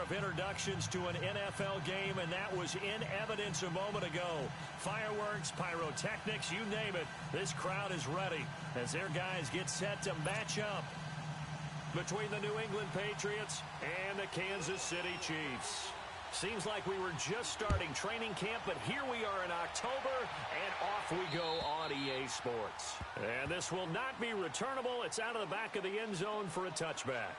of introductions to an NFL game, and that was in evidence a moment ago. Fireworks, pyrotechnics, you name it. This crowd is ready as their guys get set to match up between the New England Patriots and the Kansas City Chiefs. Seems like we were just starting training camp, but here we are in October, and off we go on EA Sports. And this will not be returnable. It's out of the back of the end zone for a touchback.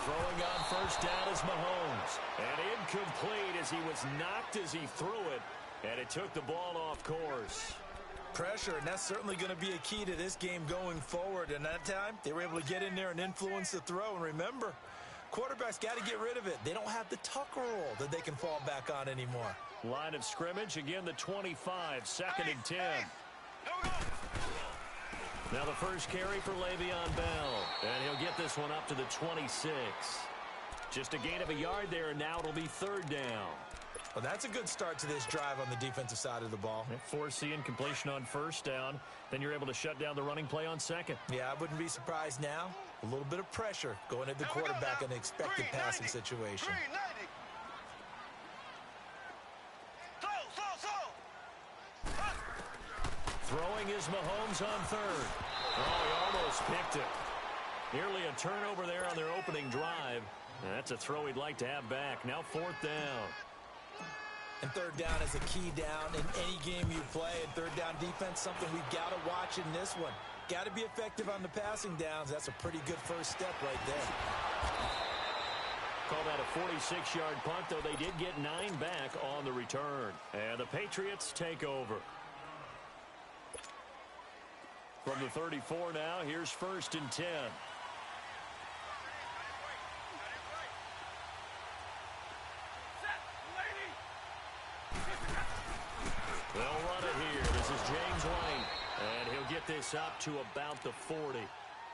Throwing on first down is Mahomes. And incomplete as he was knocked as he threw it. And it took the ball off course. Pressure, and that's certainly going to be a key to this game going forward. And that time, they were able to get in there and influence the throw. And remember, quarterbacks got to get rid of it. They don't have the tuck rule that they can fall back on anymore. Line of scrimmage, again the 25, 2nd and 10. Now the first carry for Le'Veon Bell. And he'll get this one up to the 26. Just a gain of a yard there, and now it'll be 3rd down. Well, that's a good start to this drive on the defensive side of the ball. Forcing incompletion on first down. Then you're able to shut down the running play on 2nd. Yeah, I wouldn't be surprised now. A little bit of pressure going at the quarterback in an expected passing situation. Throwing is Mahomes on 3rd. Oh, he almost picked it. Nearly a turnover there on their opening drive. That's a throw he'd like to have back. Now 4th down. And 3rd down is a key down in any game you play. And 3rd down defense, something we've got to watch in this one. Got to be effective on the passing downs. That's a pretty good first step right there. Call that a 46-yard punt, though they did get 9 back on the return. And the Patriots take over. From the 34 now, here's 1st and 10. They'll run it here. This is James White. And he'll get this up to about the 40.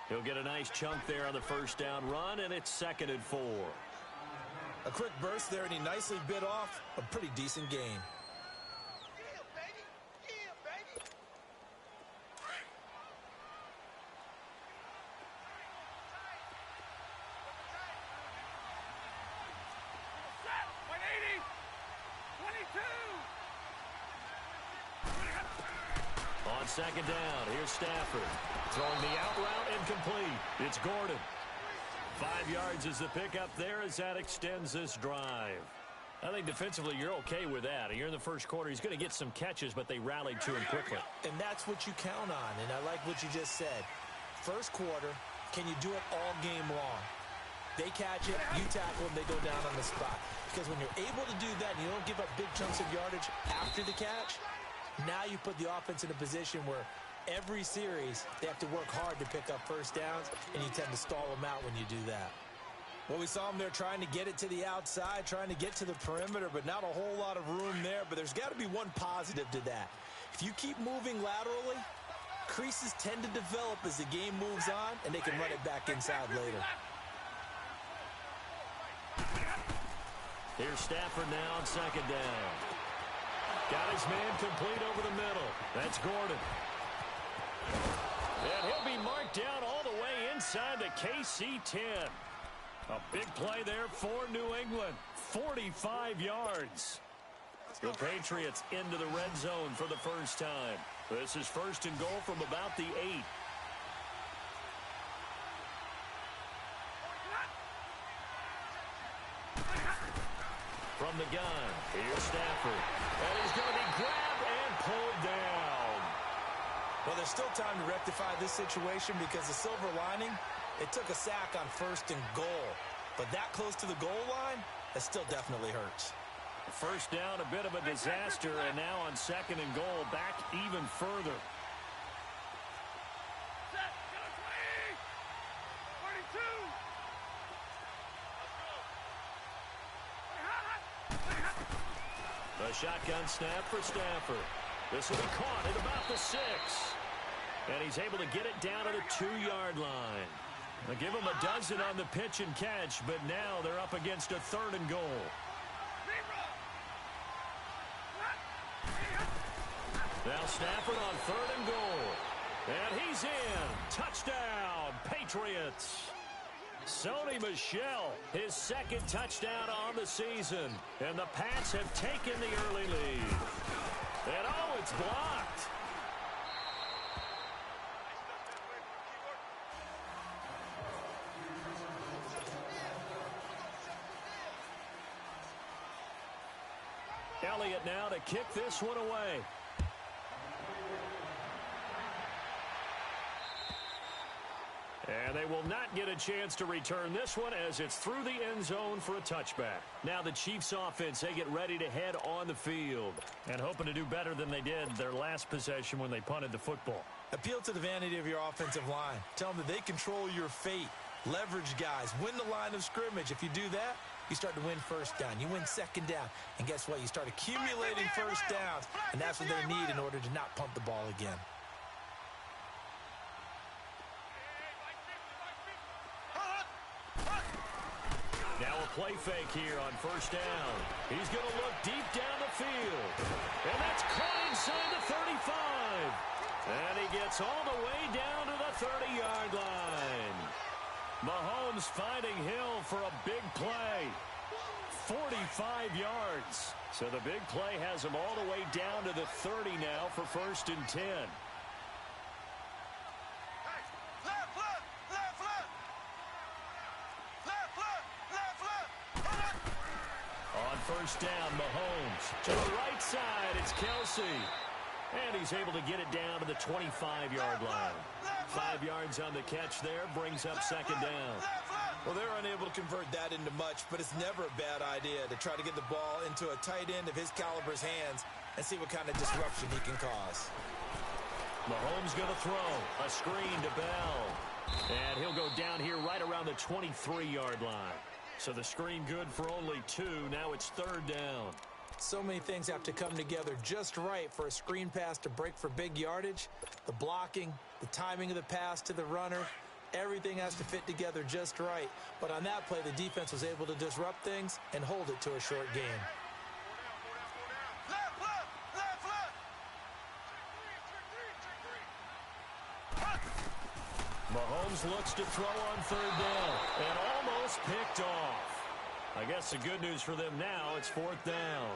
He'll get a nice chunk there on the first down run, and it's 2nd and 4. A quick burst there, and he nicely bit off a pretty decent gain. On 2nd down, here's Stafford. Throwing the out route incomplete. It's Gordon. 5 yards is the pickup there as that extends this drive. I think defensively you're okay with that. You're in the first quarter. He's going to get some catches, but they rallied to him quickly. And that's what you count on, and I like what you just said. First quarter, can you do it all game long? They catch it, you tackle them, they go down on the spot. Because when you're able to do that and you don't give up big chunks of yardage after the catch, now you put the offense in a position where every series they have to work hard to pick up first downs, and you tend to stall them out when you do that. Well, we saw them there trying to get it to the outside, trying to get to the perimeter, but not a whole lot of room there. But there's got to be one positive to that. If you keep moving laterally, creases tend to develop as the game moves on, and they can run it back inside later. Here's Stafford now on 2nd down. Got his man complete over the middle. That's Gordon. And he'll be marked down all the way inside the KC 10. A big play there for New England. 45 yards. The Patriots into the red zone for the first time. This is 1st and goal from about the 8. From the gun, here's Stafford. And he's going to be grabbed and pulled down. Well, there's still time to rectify this situation because the silver lining, it took a sack on 1st and goal. But that close to the goal line, that still definitely hurts. First down, a bit of a disaster, and now on second and goal, back even further. A shotgun snap for Stafford. This will be caught at about the 6. And he's able to get it down to the 2-yard line. They'll give him a dozen on the pitch and catch, but now they're up against a 3rd and goal. Now Stafford on 3rd and goal. And he's in. Touchdown, Patriots. Sony Michel, his 2nd touchdown on the season. And the Pats have taken the early lead. And oh, it's blocked. Elliott now to kick this one away. And they will not get a chance to return this one as it's through the end zone for a touchback. Now the Chiefs offense, they get ready to head on the field and hoping to do better than they did their last possession when they punted the football. Appeal to the vanity of your offensive line. Tell them that they control your fate. Leverage guys. Win the line of scrimmage. If you do that, you start to win first down. You win second down. And guess what? You start accumulating first downs. And that's what they need in order to not punt the ball again. Now a play fake here on first down. He's going to look deep down the field. And that's caught inside the 35. And he gets all the way down to the 30-yard line. Mahomes finding Hill for a big play. 45 yards. So the big play has him all the way down to the 30 now for 1st and 10. First down, Mahomes. To the right side, it's Kelsey. And he's able to get it down to the 25-yard line. 5 yards on the catch there, brings up second down. Well, they're unable to convert that into much, but it's never a bad idea to try to get the ball into a tight end of his caliber's hands and see what kind of disruption he can cause. Mahomes going to throw. A screen to Bell. And he'll go down here right around the 23-yard line. So the screen good for only 2. Now it's 3rd down. So many things have to come together just right for a screen pass to break for big yardage. The blocking, the timing of the pass to the runner, everything has to fit together just right. But on that play, the defense was able to disrupt things and hold it to a short gain. Mahomes looks to throw on 3rd down and almost picked off. I guess the good news for them now, it's 4th down.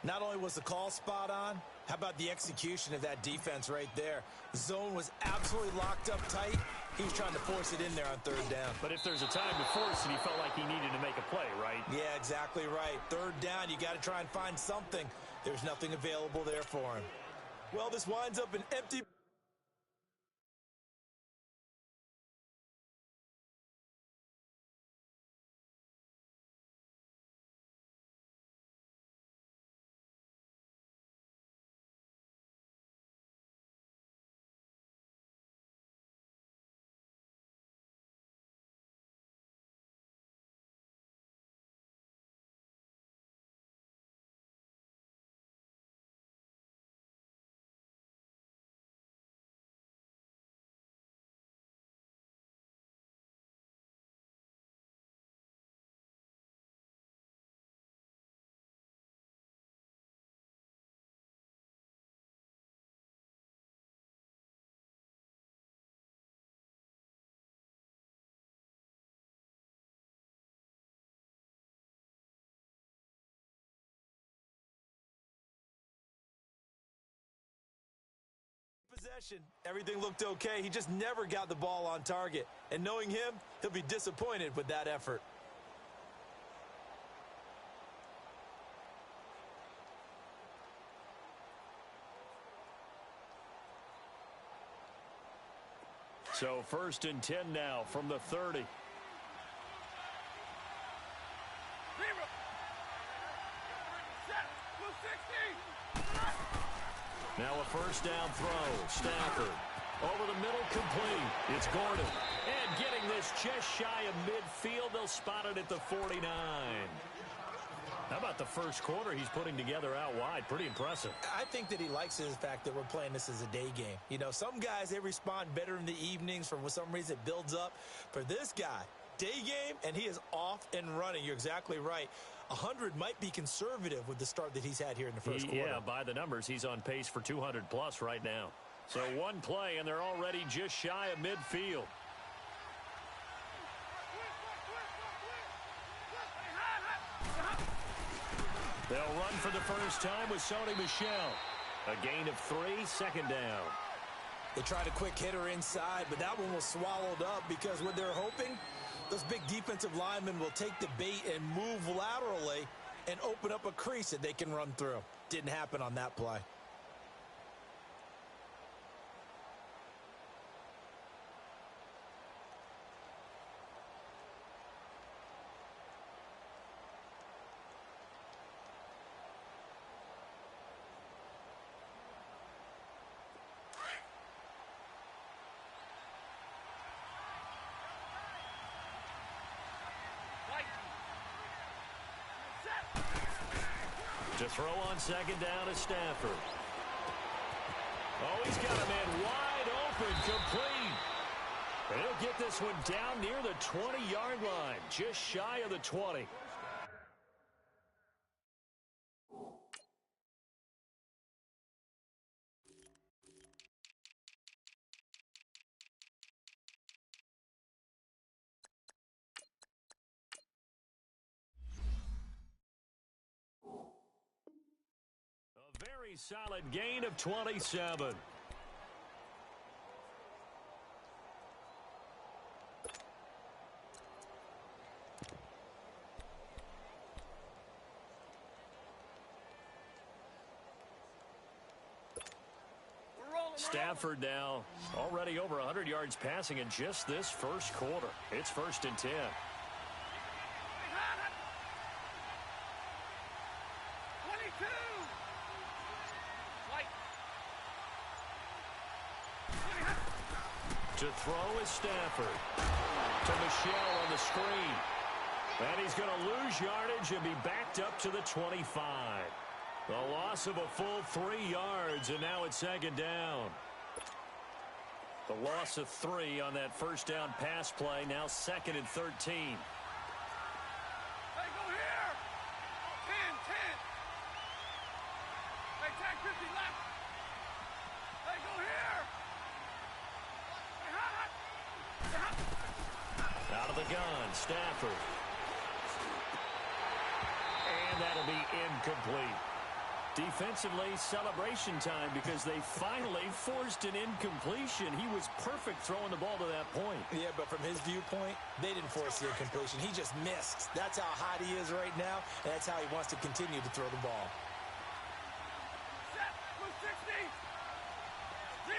Not only was the call spot on, how about the execution of that defense right there? The zone was absolutely locked up tight. He was trying to force it in there on 3rd down. But if there's a time to force it, he felt like he needed to make a play, right? Yeah, exactly right. 3rd down, you got to try and find something. There's nothing available there for him. Well, this winds up an empty... possession. Everything looked okay. He just never got the ball on target. And knowing him, he'll be disappointed with that effort. So 1st and 10 now from the 30. Now a first down throw. Stafford. Over the middle, complete. It's Gordon. And getting this just shy of midfield. They'll spot it at the 49. How about the first quarter he's putting together out wide? Pretty impressive. I think that he likes the fact that we're playing this as a day game. You know, some guys, they respond better in the evenings. For some reason, it builds up. For this guy, day game, and he is off and running. You're exactly right. 100 might be conservative with the start that he's had here in the first quarter. Yeah, by the numbers, he's on pace for 200-plus right now. So one play, and they're already just shy of midfield. They'll run for the first time with Sony Michel. A gain of 3, second down. They tried a quick hitter inside, but that one was swallowed up because what they're hoping, those big defensive linemen will take the bait and move laterally and open up a crease that they can run through. Didn't happen on that play. To throw on second down is Stafford. Oh, he's got a man wide open, complete. And he'll get this one down near the 20-yard line, just shy of the 20. Very solid gain of 27. Stafford now already over 100 yards passing in just this first quarter. It's 1st and 10. To throw is Stafford. To Michel on the screen. And he's going to lose yardage and be backed up to the 25. The loss of a full 3 yards, and now it's second down. The loss of 3 on that first down pass play, now 2nd and 13. Hey, go here! 10. Hey, tag 50 left. Hey, go here! Out of the gun, Stafford. And that'll be incomplete. Defensively, celebration time because they finally forced an incompletion. He was perfect throwing the ball to that point. Yeah, but from his viewpoint, they didn't force the incompletion. He just missed. That's how hot he is right now, and that's how he wants to continue to throw the ball. Set, 260. 0.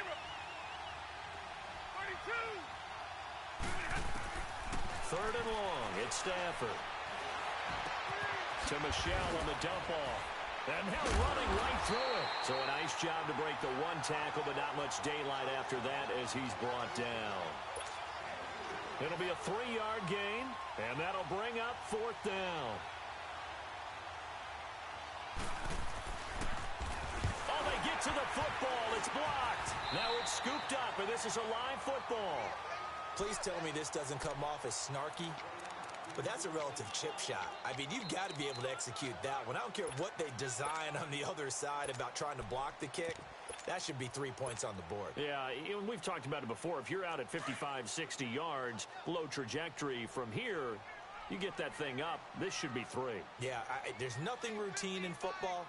32. 3rd and long, it's Stafford. To Michel on the dump off. And now running right through it. So a nice job to break the one tackle, but not much daylight after that as he's brought down. It'll be a 3-yard gain, and that'll bring up 4th down. Oh, they get to the football. It's blocked. Now it's scooped up, and this is a live football. Please tell me this doesn't come off as snarky. But that's a relative chip shot. I mean, you've got to be able to execute that one. I don't care what they design on the other side about trying to block the kick. That should be 3 points on the board. Yeah, we've talked about it before. If you're out at 55, 60 yards, low trajectory from here, you get that thing up. This should be 3. Yeah, there's nothing routine in football,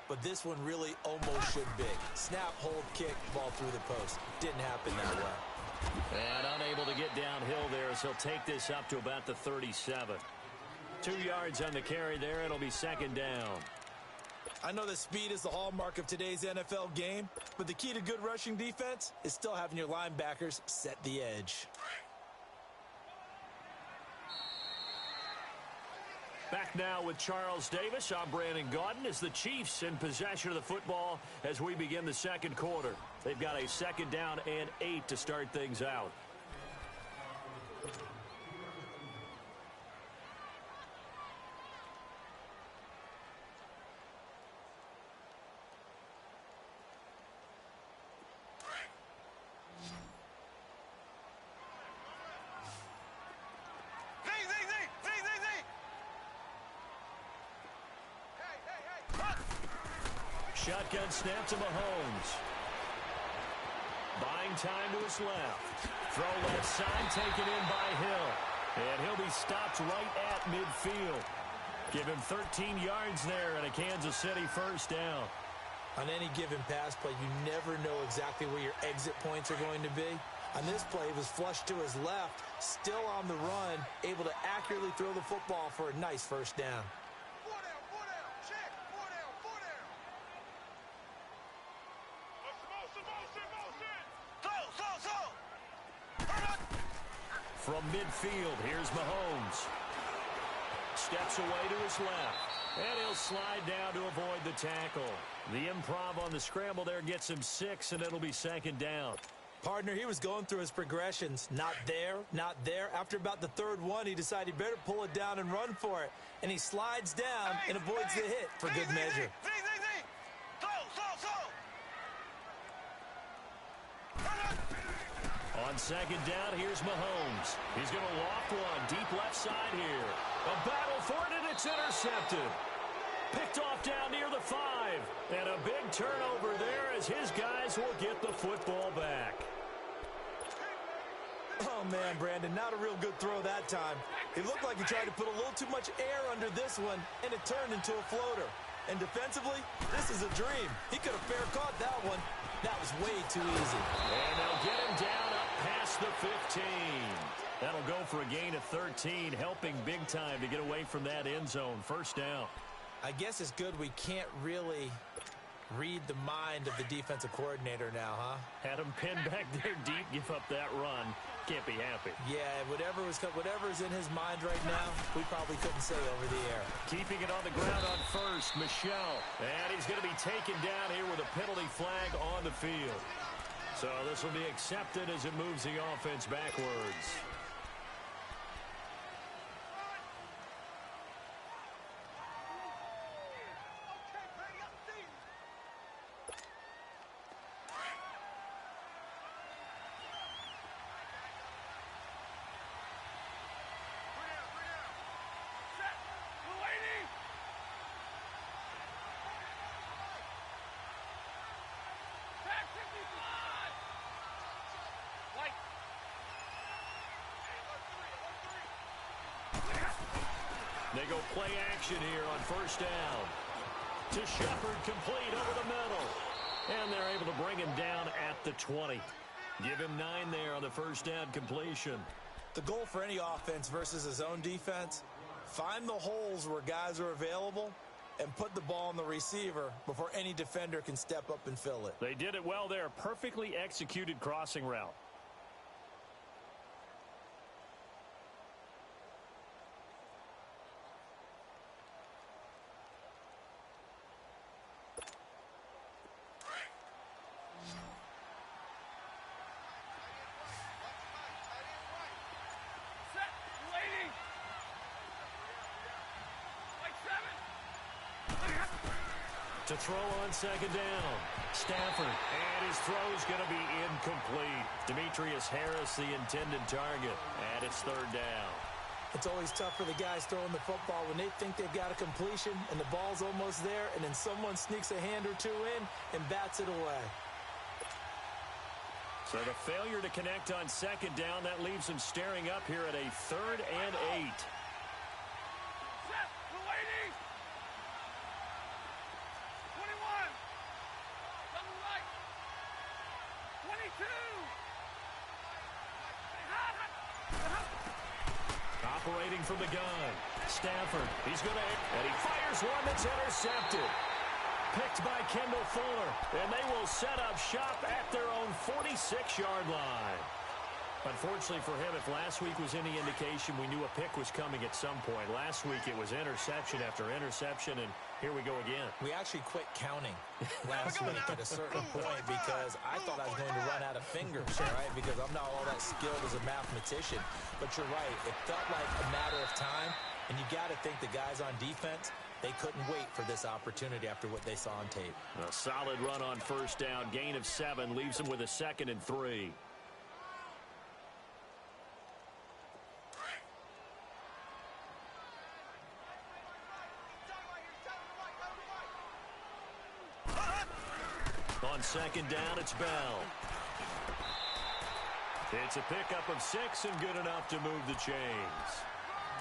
but this one really almost should be. Snap, hold, kick, ball through the post. Didn't happen that way. And unable to get downhill there as he'll take this up to about the 37. 2 yards on the carry there. It'll be 2nd down. I know that speed is the hallmark of today's NFL game, but the key to good rushing defense is still having your linebackers set the edge. Back now with Charles Davis. I'm Brandon Gaudin. As the Chiefs in possession of the football as we begin the second quarter. They've got a 2nd down and 8 to start things out. Shotgun snap to Mahomes. Buying time to his left. Throw left side taken in by Hill. And he'll be stopped right at midfield. Give him 13 yards there and a Kansas City 1st down. On any given pass play, you never know exactly where your exit points are going to be. On this play, he was flushed to his left, still on the run, able to accurately throw the football for a nice 1st down. From midfield, here's Mahomes. Steps away to his left. And he'll slide down to avoid the tackle. The improv on the scramble there gets him 6, and it'll be 2nd down. Partner, he was going through his progressions. Not there, not there. After about the 3rd one, he decided he better pull it down and run for it. And he slides down and avoids the hit for good measure. On 2nd down, here's Mahomes. He's going to loft one deep left side here. A battle for it, and it's intercepted. Picked off down near the 5. And a big turnover there as his guys will get the football back. Oh, man, Brandon, not a real good throw that time. It looked like he tried to put a little too much air under this one, and it turned into a floater. And defensively, this is a dream. He could have fair caught that one. That was way too easy. And they'll get him down up past the 15. That'll go for a gain of 13, helping big time to get away from that end zone. 1st down. I guess it's good we can't really read the mind of the defensive coordinator now, huh? Had him pinned back there deep, give up that run. Can't be happy. Yeah, whatever's in his mind right now, we probably couldn't say over the air. Keeping it on the ground on 1st, Michelle. And he's going to be taken down here with a penalty flag on the field. So this will be accepted as it moves the offense backwards. They go play action here on 1st down. To Shepard, complete over the middle. And they're able to bring him down at the 20. Give him 9 there on the 1st down completion. The goal for any offense versus his own defense, find the holes where guys are available and put the ball on the receiver before any defender can step up and fill it. They did it well there. Perfectly executed crossing route. To throw on 2nd down. Stafford. And his throw's going to be incomplete. Demetrius Harris, the intended target. And it's 3rd down. It's always tough for the guys throwing the football when they think they've got a completion and the ball's almost there, and then someone sneaks a hand or two in and bats it away. So the failure to connect on 2nd down, that leaves him staring up here at a 3rd and 8. Operating from the gun. Stafford. He's going to... And he fires one that's intercepted. Picked by Kendall Fuller. And they will set up shop at their own 46-yard line. Unfortunately for him, if last week was any indication, we knew a pick was coming at some point. Last week it was interception after interception, and here we go again. We actually quit counting last week at a certain point because I thought I was going to run out of fingers, right? Because I'm not all that skilled as a mathematician. But you're right. It felt like a matter of time, and you got to think the guys on defense, they couldn't wait for this opportunity after what they saw on tape. A solid run on first down. Gain of 7 leaves them with a 2nd and 3. On 2nd down, it's Bell. It's a pickup of 6 and good enough to move the chains.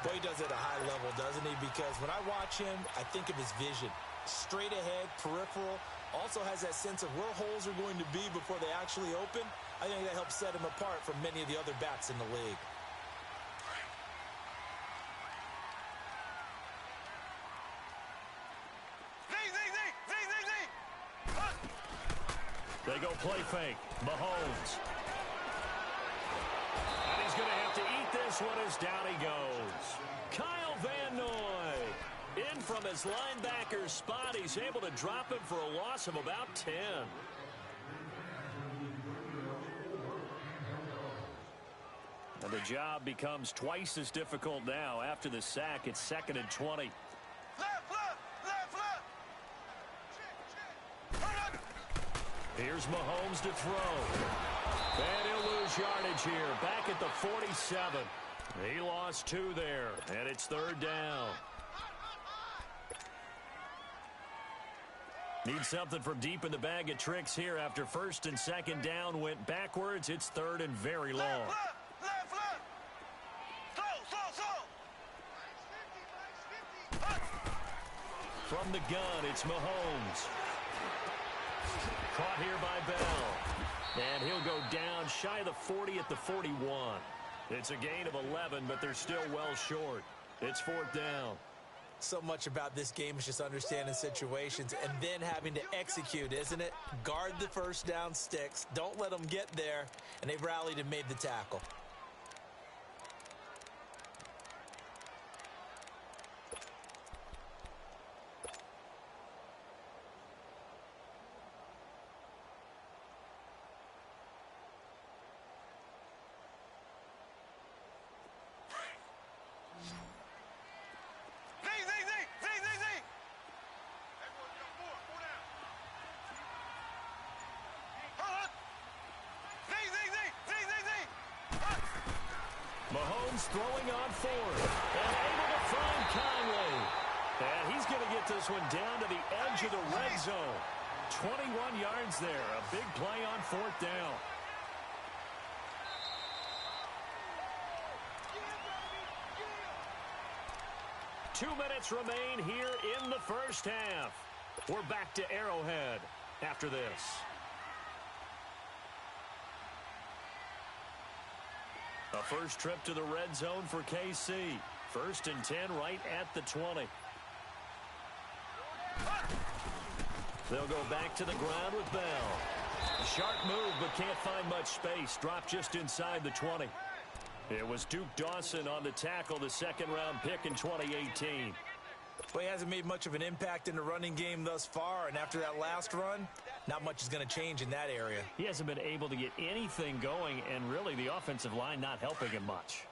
Boy, he does it at a high level, doesn't he? Because when I watch him, I think of his vision. Straight ahead, peripheral. Also has that sense of where holes are going to be before they actually open. I think that helps set him apart from many of the other backs in the league. They go play fake. Mahomes. And he's going to have to eat this one as down he goes. Kyle Van Noy. In from his linebacker spot. He's able to drop him for a loss of about 10. And the job becomes twice as difficult now. After the sack, it's 2nd and 20. Here's Mahomes to throw. And he'll lose yardage here. Back at the 47. He lost 2 there. And it's 3rd down. Need something from deep in the bag of tricks here. After 1st and 2nd down went backwards, it's 3rd and very long. From the gun, it's Mahomes. Caught here by Bell. And he'll go down shy of the 40 at the 41. It's a gain of 11, but they're still well short. It's 4th down. So much about this game is just understanding situations and then having to execute, isn't it? Guard the first down sticks. Don't let them get there. And they've rallied and made the tackle. Mahomes throwing on 4th. And able to find Conley. And he's going to get this one down to the edge of the red zone. 21 yards there. A big play on 4th down. Two minutes remain here in the first half. We're back to Arrowhead after this. A first trip to the red zone for KC. 1st and 10 right at the 20. They'll go back to the ground with Bell. A sharp move, but can't find much space. Dropped just inside the 20. It was Duke Dawson on the tackle, the 2nd-round pick in 2018. Well, he hasn't made much of an impact in the running game thus far, and after that last run, not much is going to change in that area. He hasn't been able to get anything going, and really the offensive line not helping him much.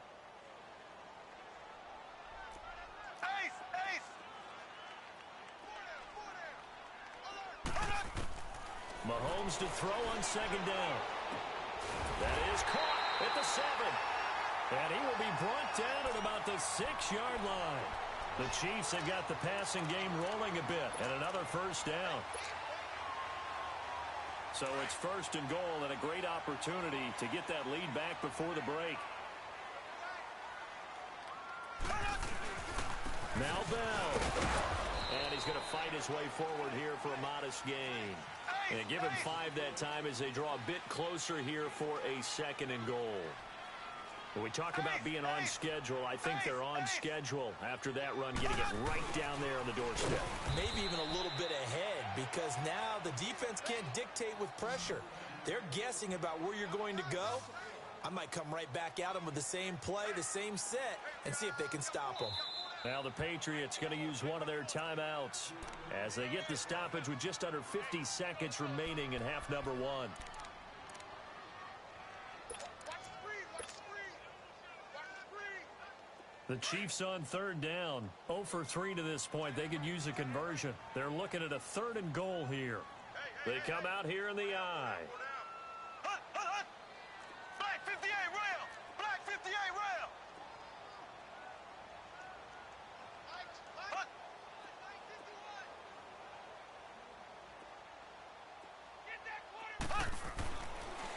Mahomes to throw on 2nd down. That is caught at the 7. And he will be brought down at about the 6-yard line. The Chiefs have got the passing game rolling a bit, and another first down. So it's 1st and goal, and a great opportunity to get that lead back before the break. Now Bell. And he's going to fight his way forward here for a modest gain. And give him 5 that time as they draw a bit closer here for a 2nd and goal. When we talk about being on schedule, I think they're on schedule after that run, getting it right down there on the doorstep. Maybe even a little bit ahead, because now the defense can't dictate with pressure. They're guessing about where you're going to go, I might come right back at them with the same play, the same set, and see if they can stop them. Now the Patriots going to use one of their timeouts as they get the stoppage with just under 50 seconds remaining in half number one. The Chiefs on third down. 0 for 3 to this point. They could use a conversion. They're looking at a 3rd and goal here. They come out here in the I. Black 58 rail! Black 58 rail!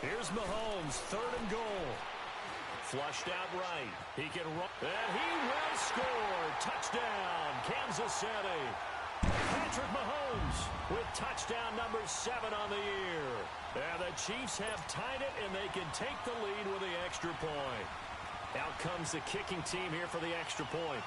Here's Mahomes, 3rd and goal. Flushed out right. He can run. And he will score. Touchdown, Kansas City. Patrick Mahomes with touchdown number 7 on the year. And the Chiefs have tied it, and they can take the lead with the extra point. Out comes the kicking team here for the extra point.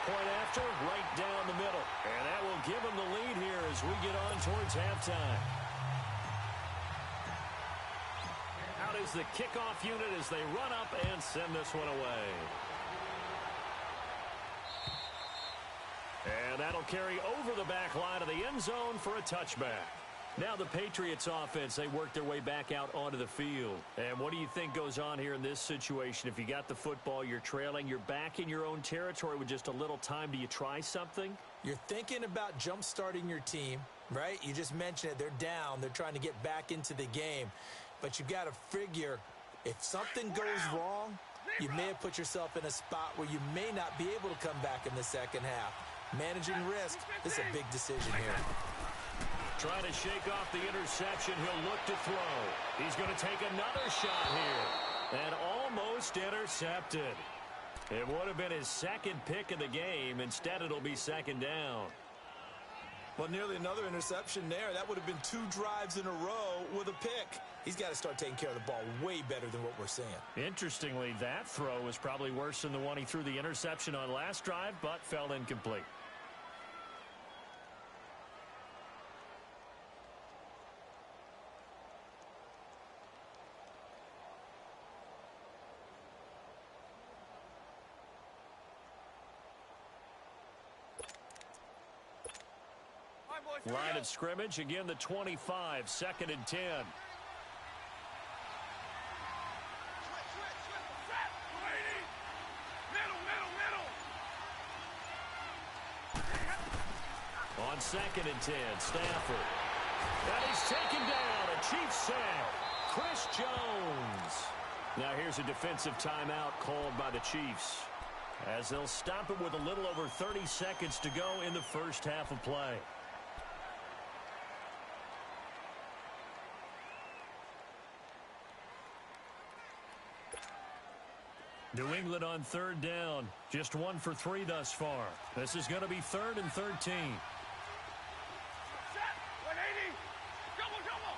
Point after, right down the middle. And that will give them the lead here as we get on towards halftime. Out is the kickoff unit as they run up and send this one away. And that'll carry over the back line of the end zone for a touchback. Now the Patriots offense, they work their way back out onto the field. And what do you think goes on here in this situation? If you got the football, you're trailing, you're back in your own territory with just a little time. Do you try something? You're thinking about jump-starting your team, right? You just mentioned it. They're down. They're trying to get back into the game. But you've got to figure if something goes wrong, you may have put yourself in a spot where you may not be able to come back in the second half. Managing risk, this is a big decision here. Trying to shake off the interception. He'll look to throw. He's going to take another shot here. And almost intercepted. It would have been his second pick of the game. Instead, it'll be 2nd down. Well, nearly another interception there. That would have been 2 drives in a row with a pick. He's got to start taking care of the ball way better than what we're seeing. Interestingly, that throw was probably worse than the one he threw the interception on last drive, but fell incomplete. Line of scrimmage, again the 25, 2nd and 10. On 2nd and 10, Stafford. And he's taken down, a Chiefs sack. Chris Jones. Now here's a defensive timeout called by the Chiefs, as they'll stop it with a little over 30 seconds to go in the first half of play. New England on 3rd down. Just 1 for 3 thus far. This is going to be 3rd and 13. Set! 180! Double, double!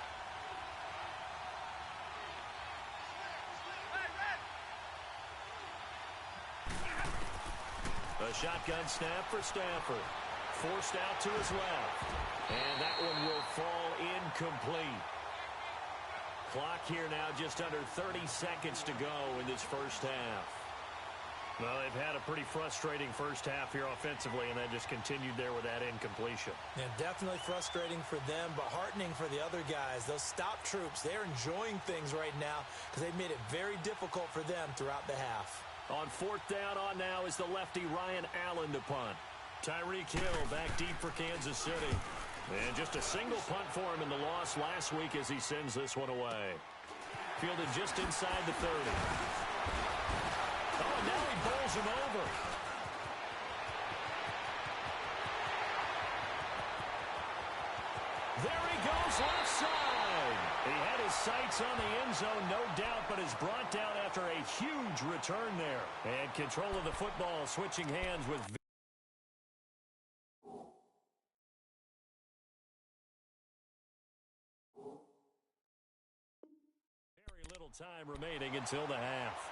A shotgun snap for Stafford. Forced out to his left. And that one will fall incomplete. Clock here now just under 30 seconds to go in this first half. Well, they've had a pretty frustrating first half here offensively, and that just continued there with that incompletion. Yeah, definitely frustrating for them, but heartening for the other guys. Those stop troops, they're enjoying things right now because they've made it very difficult for them throughout the half. On 4th down on now is the lefty Ryan Allen to punt. Tyreek Hill back deep for Kansas City. And just a single punt for him in the loss last week as he sends this one away. Fielded just inside the 30. Oh, and now he bowls him over. There he goes left side. He had his sights on the end zone, no doubt, but is brought down after a huge return there. And control of the football switching hands with time remaining until the half.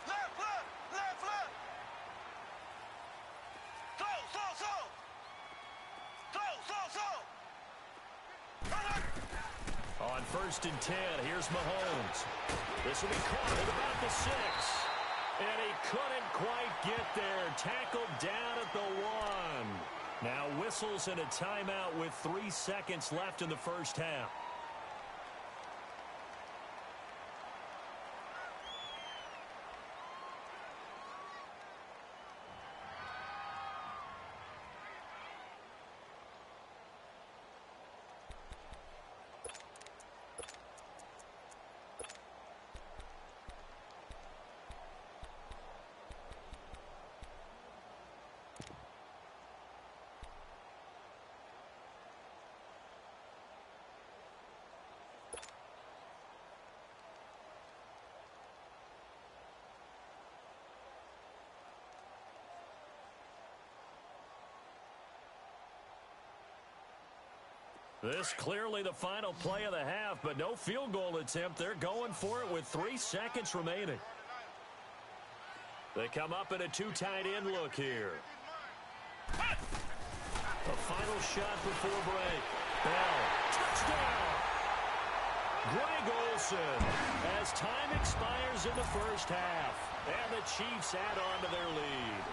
Left, left, left, left. On 1st and 10, here's Mahomes. This will be caught at about the 6. And he couldn't quite get there. Tackled down at the 1. Now whistles and a timeout with 3 seconds left in the first half. This clearly the final play of the half, but no field goal attempt. They're going for it with 3 seconds remaining. They come up in a 2 tight end look here. A final shot before break. Bell, touchdown! Greg Olsen as time expires in the first half. And the Chiefs add on to their lead.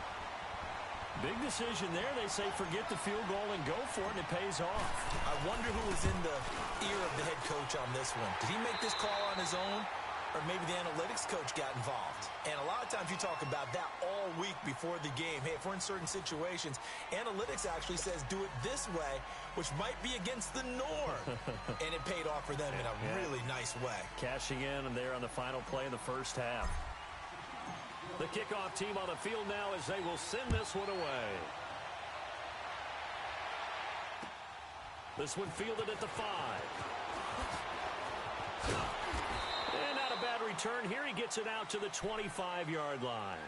Big decision there. They say forget the field goal and go for it, and it pays off. I wonder who was in the ear of the head coach on this one. Did he make this call on his own? Or maybe the analytics coach got involved. And a lot of times you talk about that all week before the game. Hey, if we're in certain situations, analytics actually says do it this way, which might be against the norm. And it paid off for them in a really nice way. Cashing in and there on the final play of the first half. The kickoff team on the field now as they will send this one away. This one fielded at the 5. And not a bad return here. He gets it out to the 25-yard line.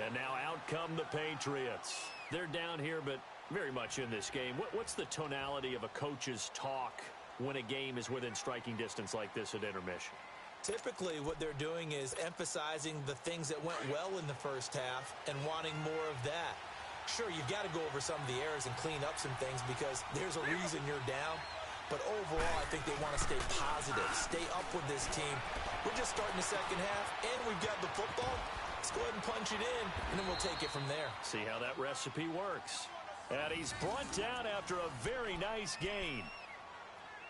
And now out come the Patriots. They're down here, but very much in this game. What's the tonality of a coach's talk when a game is within striking distance like this at intermission? Typically, what they're doing is emphasizing the things that went well in the first half and wanting more of that. Sure, you've got to go over some of the errors and clean up some things because there's a reason you're down. But overall, I think they want to stay positive, stay up with this team. We're just starting the second half, and we've got the football. Let's go ahead and punch it in, and then we'll take it from there. See how that recipe works. And he's brought down after a very nice gain.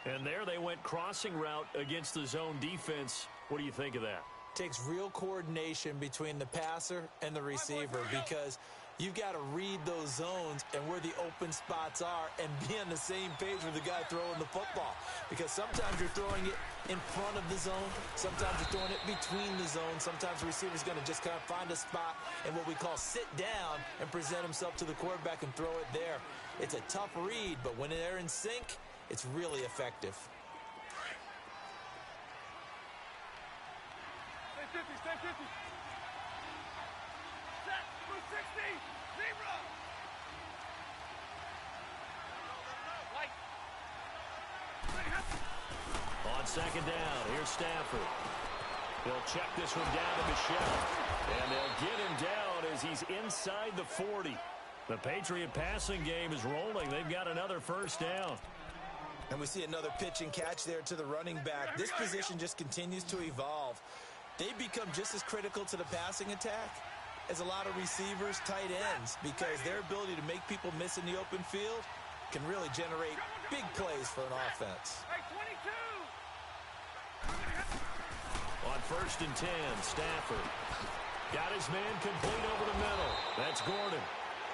And there they went crossing route against the zone defense. What do you think of that? Takes real coordination between the passer and the receiver because you've got to read those zones and where the open spots are and be on the same page with the guy throwing the football. Because sometimes you're throwing it in front of the zone. Sometimes you're throwing it between the zones. Sometimes the receiver's going to just kind of find a spot and what we call sit down and present himself to the quarterback and throw it there. It's a tough read, but when they're in sync, it's really effective. Stay 50, stay 50. Set, 260, 0. Light. On second down, here's Stafford. They'll check this one down to Michelle. And they'll get him down as he's inside the 40. The Patriot passing game is rolling. They've got another first down. And we see another pitch and catch there to the running back. This position just continues to evolve. They become just as critical to the passing attack as a lot of receivers, tight ends, because their ability to make people miss in the open field can really generate big plays for an offense. Hey, 22. On 1st and 10, Stafford got his man complete over the middle. That's Gordon.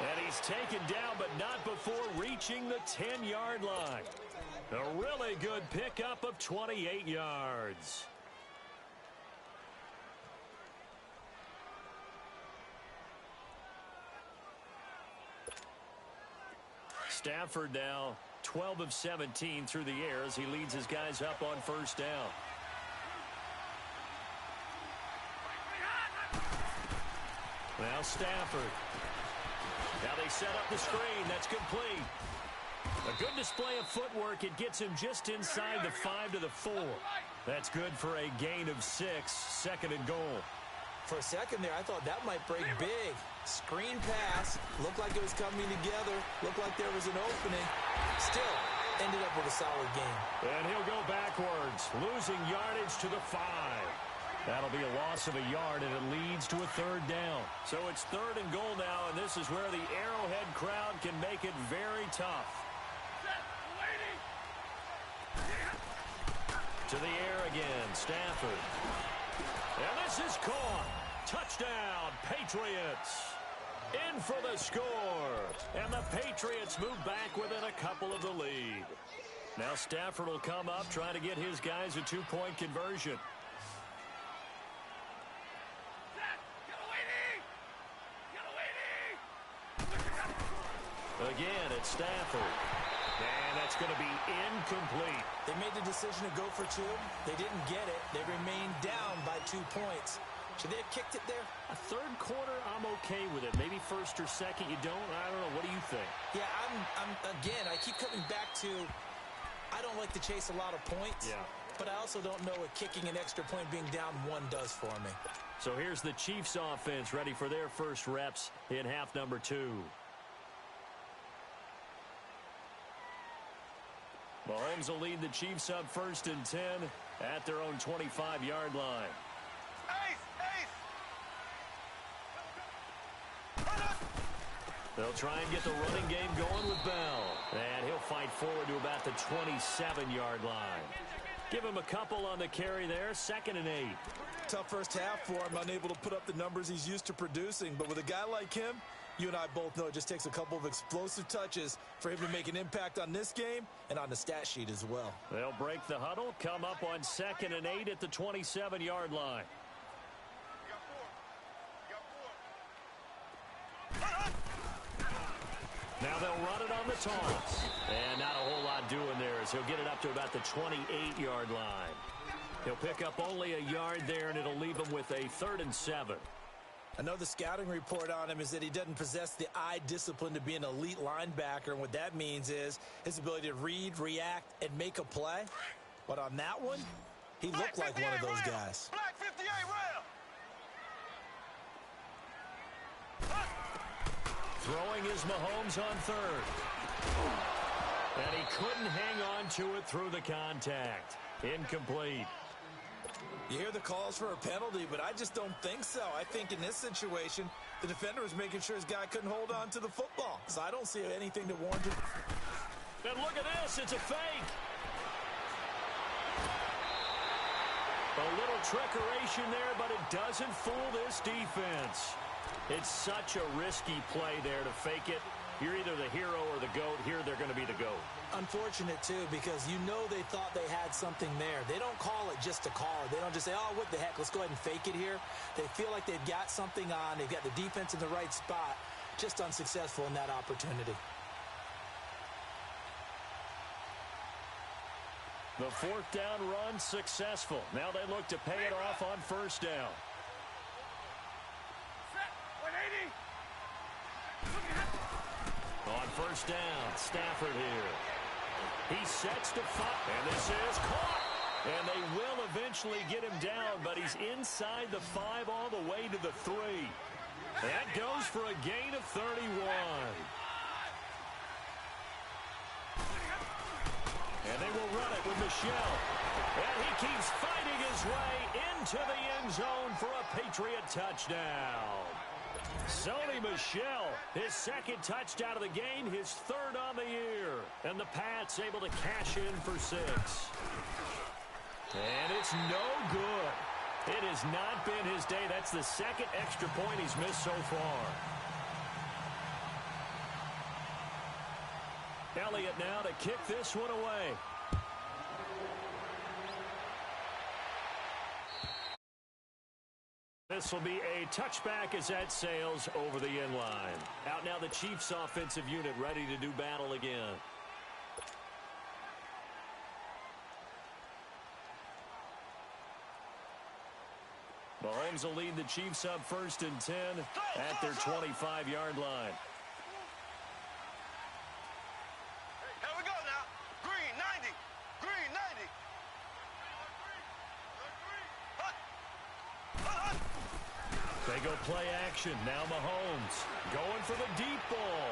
And he's taken down, but not before reaching the 10-yard line. A really good pickup of 28 yards. Stafford now 12 of 17 through the air as he leads his guys up on first down. Now Stafford. Now they set up the screen. That's complete. A good display of footwork. It gets him just inside the 5 to the 4. That's good for a gain of 6. Second and goal. For a second there, I thought that might break big. Screen pass. Looked like it was coming together. Looked like there was an opening. Still, ended up with a solid game. And he'll go backwards, losing yardage to the 5. That'll be a loss of a yard, and it leads to a 3rd down. So it's 3rd and goal now, and this is where the Arrowhead crowd can make it very tough. To the air again, Stafford. And this is caught. Touchdown, Patriots. In for the score. And the Patriots move back within a couple of the lead. Now Stafford will come up, trying to get his guys a 2-point conversion. Again, it's Stafford. And that's going to be incomplete. They made the decision to go for 2. They didn't get it. They remained down by 2 points. Should they have kicked it there? A 3rd quarter, I'm okay with it. Maybe 1st or 2nd, you don't. I don't know. What do you think? Yeah, again, I keep coming back to I don't like to chase a lot of points. Yeah. But I also don't know what kicking an extra point being down 1 does for me. So here's the Chiefs offense ready for their first reps in half number 2. Mahomes will lead the Chiefs up 1st and 10 at their own 25-yard line. They'll try and get the running game going with Bell. And he'll fight forward to about the 27-yard line. Give him a couple on the carry there, 2nd and 8. Tough first half for him, unable to put up the numbers he's used to producing. But with a guy like him, you and I both know it just takes a couple of explosive touches for him to make an impact on this game and on the stat sheet as well. They'll break the huddle, come up on 2nd and 8 at the 27-yard line. Now they'll run it on the toss. And not a whole lot doing there as he'll get it up to about the 28-yard line. He'll pick up only a yard there, and it'll leave him with a 3rd and 7. I know the scouting report on him is that he doesn't possess the eye discipline to be an elite linebacker, and what that means is his ability to read, react, and make a play. But on that one, he looked like one of those guys. Black 58 rail. Throwing is Mahomes on 3rd. And he couldn't hang on to it through the contact. Incomplete. You hear the calls for a penalty, but I just don't think so. I think in this situation, the defender was making sure his guy couldn't hold on to the football. So I don't see anything to warrant it. And look at this. It's a fake. A little trickeration there, but it doesn't fool this defense. It's such a risky play there to fake it. You're either the hero or the GOAT. Here, they're going to be the GOAT. Unfortunate, too, because you know they thought they had something there. They don't call it just to call it. They don't just say, oh, what the heck, let's go ahead and fake it here. They feel like they've got something on. They've got the defense in the right spot. Just unsuccessful in that opportunity. The 4th down run successful. Now they look to pay it off on 1st down. On 1st down, Stafford here. He sets to fire, and this is caught. And they will eventually get him down, but he's inside the 5 all the way to the 3. That goes for a gain of 31. And they will run it with Michel. And he keeps fighting his way into the end zone for a Patriot touchdown. Sony Michel, his 2nd touchdown of the game, his 3rd on the year. And the Pats able to cash in for 6. And it's no good. It has not been his day. That's the 2nd extra point he's missed so far. Elliott now to kick this one away. This will be a touchback as that sails over the end line. Out now the Chiefs offensive unit ready to do battle again. Mahomes will lead the Chiefs up 1st and 10 at their 25-yard line. Here we go now. Green 90. Green 90. They go play action. Now Mahomes going for the deep ball.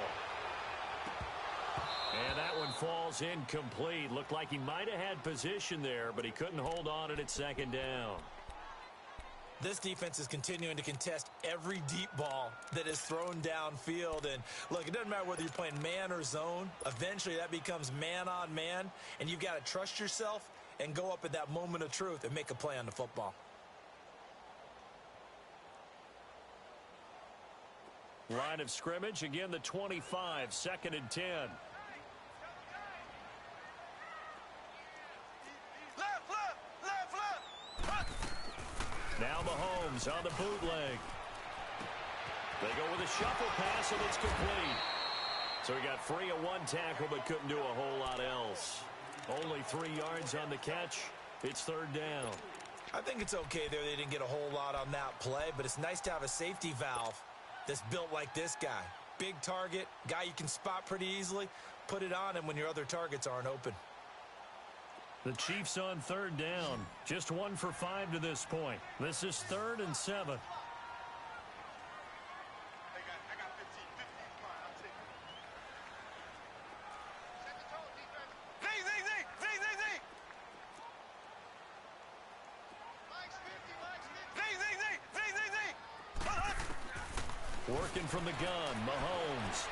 And that one falls incomplete. Looked like he might have had position there, but he couldn't hold on at second down. This defense is continuing to contest every deep ball that is thrown downfield. And, look, it doesn't matter whether you're playing man or zone. Eventually, that becomes man on man, and you've got to trust yourself and go up at that moment of truth and make a play on the football. Line of scrimmage, again, the 25, 2nd and 10. Now Mahomes on the bootleg. They go with a shuffle pass, and it's complete. So he got free of one tackle, but couldn't do a whole lot else. Only 3 yards on the catch. It's 3rd down. I think it's okay there. They didn't get a whole lot on that play, but it's nice to have a safety valve that's built like this guy. Big target, guy you can spot pretty easily. Put it on him when your other targets aren't open. The Chiefs on 3rd down. Just 1 for 5 to this point. This is 3rd and 7. Working from the gun, Mahomes.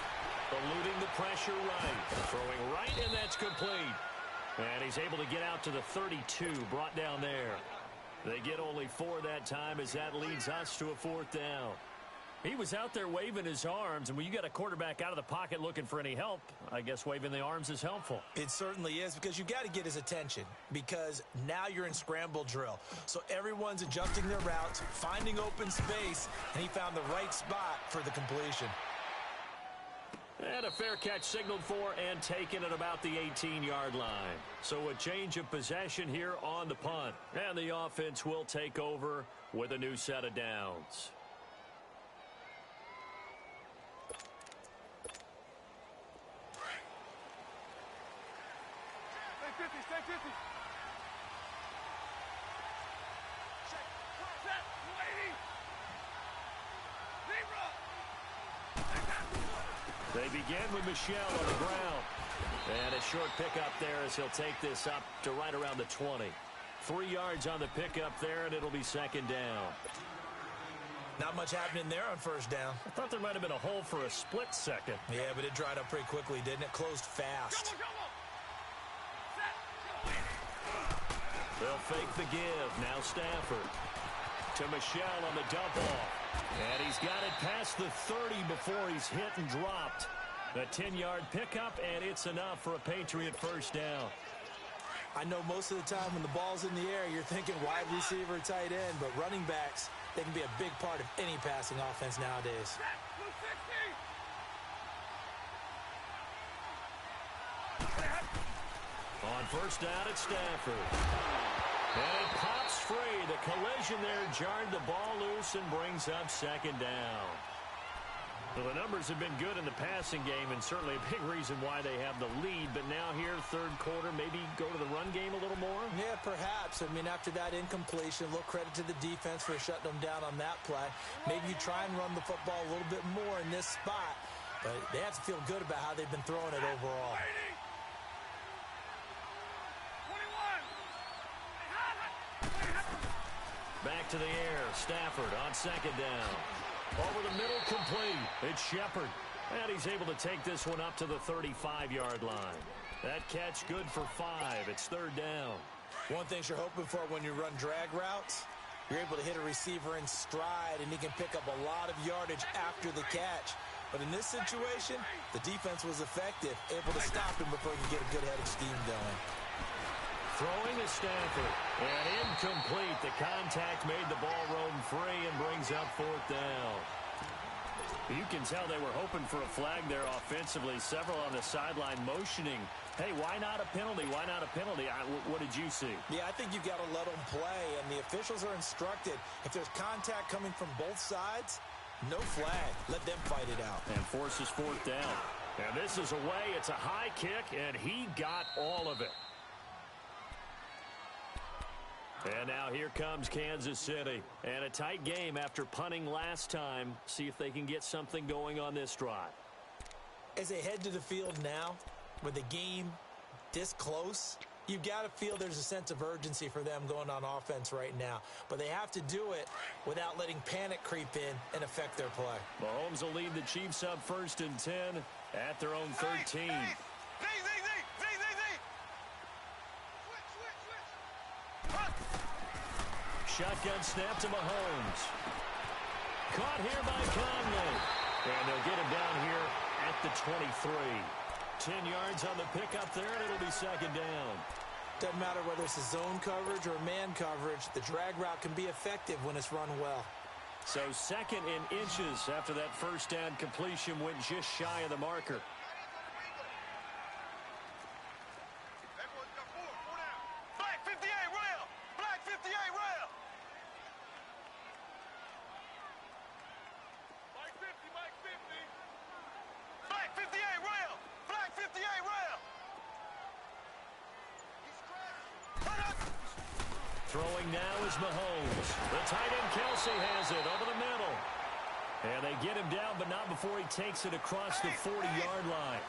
Eluding the pressure right. Throwing right, and that's complete. And he's able to get out to the 32, brought down there. They get only 4 that time as that leads us to a 4th down. He was out there waving his arms, and when you got a quarterback out of the pocket looking for any help, I guess waving the arms is helpful. It certainly is, because you got to get his attention, because now you're in scramble drill. So everyone's adjusting their routes, finding open space, and he found the right spot for the completion. And a fair catch signaled for and taken at about the 18-yard line. So a change of possession here on the punt. And the offense will take over with a new set of downs. Stay 50. They begin with Michel on the ground. And a short pickup there as he'll take this up to right around the 20. 3 yards on the pickup there, and it'll be 2nd down. Not much happening there on 1st down. I thought there might have been a hole for a split second. Yeah, but it dried up pretty quickly, didn't it? Closed fast. They'll fake the give. Now Stafford to Michel on the dump off. And he's got it past the 30 before he's hit and dropped. A 10-yard pickup, and it's enough for a Patriot 1st down. I know most of the time when the ball's in the air, you're thinking wide receiver, tight end, but running backs, they can be a big part of any passing offense nowadays. On 1st down, it's Stafford. And it pops free. The collision there jarred the ball loose and brings up 2nd down. Well, the numbers have been good in the passing game, and certainly a big reason why they have the lead. But now here, 3rd quarter, maybe go to the run game a little more? Yeah, perhaps. I mean, after that incompletion, a little credit to the defense for shutting them down on that play. Maybe you try and run the football a little bit more in this spot. But they have to feel good about how they've been throwing it overall. Back to the air. Stafford on 2nd down. Over the middle, complete. It's Shepard. And he's able to take this one up to the 35-yard line. That catch good for 5. It's 3rd down. One thing you're hoping for when you run drag routes, you're able to hit a receiver in stride, and he can pick up a lot of yardage after the catch. But in this situation, the defense was effective, able to stop him before he could get a good head of steam going. Throwing to Stafford. And incomplete. The contact made the ball roam free and brings up 4th down. You can tell they were hoping for a flag there offensively. Several on the sideline motioning. Hey, why not a penalty? Why not a penalty? What did you see? Yeah, I think you've got to let them play, and the officials are instructed. If there's contact coming from both sides, no flag. Let them fight it out. And forces 4th down. And this is away. It's a high kick, and he got all of it. And now here comes Kansas City. And a tight game after punting last time. See if they can get something going on this drive. As they head to the field now, with the game this close, you've got to feel there's a sense of urgency for them going on offense right now. But they have to do it without letting panic creep in and affect their play. Mahomes will lead the Chiefs up 1st and 10 at their own 13. Shotgun snap to Mahomes. Caught here by Conley. And they'll get him down here at the 23. 10 yards on the pickup there, and it'll be 2nd down. Doesn't matter whether it's a zone coverage or man coverage, the drag route can be effective when it's run well. So 2nd in inches after that 1st down completion went just shy of the marker. Black 58 rail! Black 58 rail! Black 50, Black 50! Black 58 rail! Black 58 rail! Throwing now is Mahomes. The tight end Kelsey has it over the middle. And they get him down, but not before he takes it across the 40-yard line.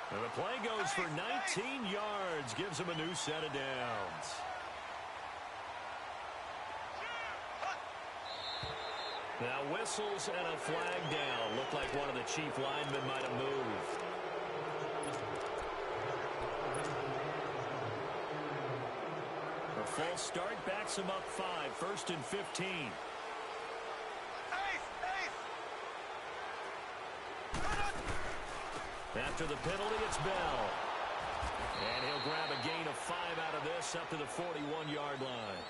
And the play goes for 19 yards, gives him a new set of downs. Now whistles and a flag down. Looked like one of the chief linemen might have moved. A false start backs him up 5, 1st and 15. After the penalty, it's Bell. And he'll grab a gain of 5 out of this up to the 41-yard line.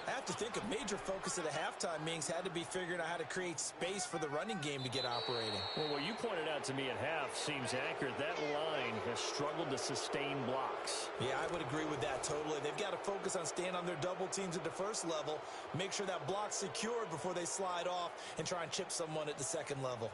I have to think a major focus of the halftime meetings had to be figuring out how to create space for the running game to get operating. Well, what you pointed out to me at half seems accurate. That line has struggled to sustain blocks. Yeah, I would agree with that totally. They've got to focus on staying on their double teams at the first level, make sure that block's secured before they slide off and try and chip someone at the second level.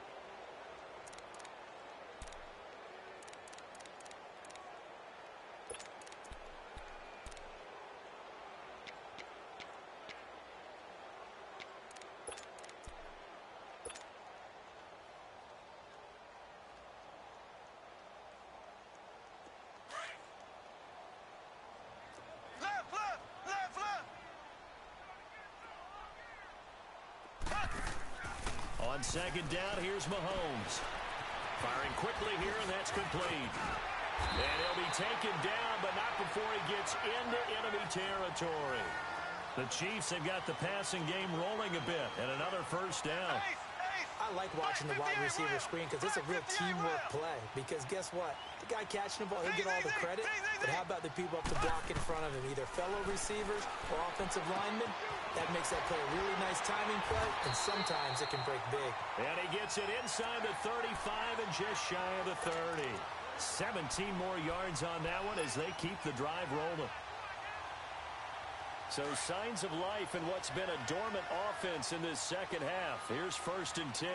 On 2nd down, here's Mahomes. Firing quickly here, and that's complete. And he'll be taken down, but not before he gets into enemy territory. The Chiefs have got the passing game rolling a bit, and another 1st down. I like watching the wide receiver screen because it's a real teamwork play. Because guess what? The guy catching the ball, he'll get all the credit. But how about the people up to block in front of him, either fellow receivers or offensive linemen? That makes that play a really nice timing play, and sometimes it can break big. And he gets it inside the 35 and just shy of the 30. 17 more yards on that one as they keep the drive rolling. So signs of life in what's been a dormant offense in this 2nd half. Here's 1st and 10.